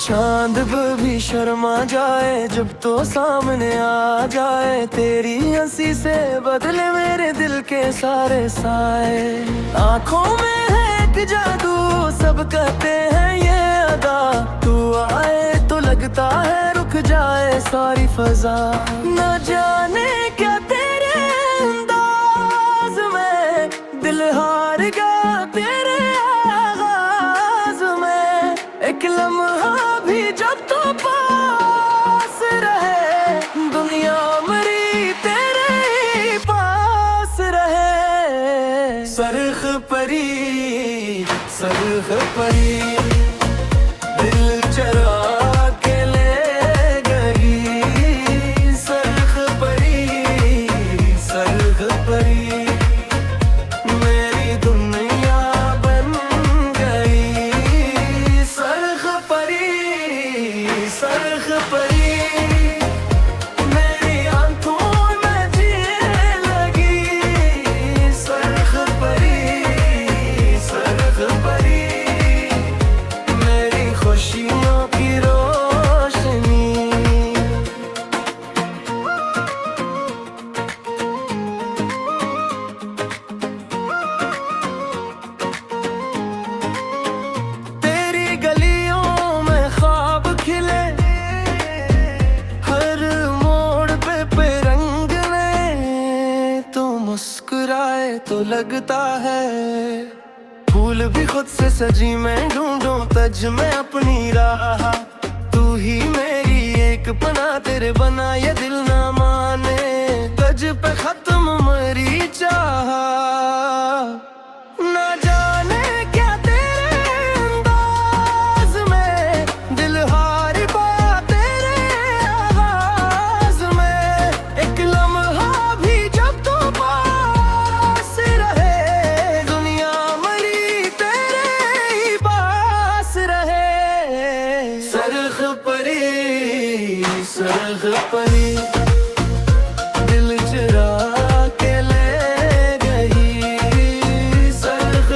चांद भी शर्मा जाए जब तो सामने आ जाए, तेरी हंसी से बदले मेरे दिल के सारे साए। आंखों में है एक जादू, सब कहते हैं ये अदा, तू आए तो लगता है रुक जाए सारी फजा। न जाने क्या तेरे अंदाज में दिल हार गया तेरे आगाज में, एक लम्हा भी जब तो पास रहे, दुनिया मेरी तेरे ही पास रहे। सरख परी सरख परी दिल चरा के ले गई, सरख परी मेरी दुनिया बन गई। सरख परी मेरी आंखों में जीने लगी, सरख परी मेरी खुशियों की रोशनी। तेरी गलियों में ख्वाब खिले, हर मोड़ पे रंग में तो मुस्कुराए तो लगता है, फूल भी खुद से सजी मैं ढूंढूं तज में अपनी राह। तू ही मेरी एक पना, तेरे बना ये दिल ना माने, तज पे खत्म मेरी चाह। ना जाने क्या तेरे अंदाज में दिल हार पाया तेरे आवाज में, एक लम्हा भी जब तो पास रहे, दुनिया मरी तेरे ही पास रहे। सरख परी दिल चुरा के ले गई, सरख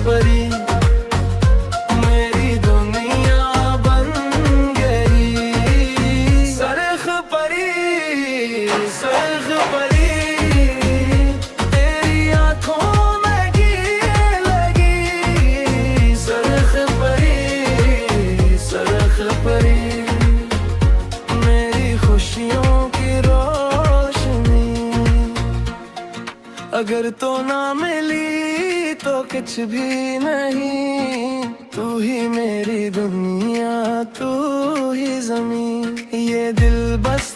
परी मेरी दुनिया बन गई। सरख परी तेरी आंखों में गिरने लगी, सरख परी मेरी खुशियों की रोशनी। अगर तो ना मिली तो कुछ भी नहीं, तू ही मेरी दुनिया तू ही ज़मीं, ये दिल बस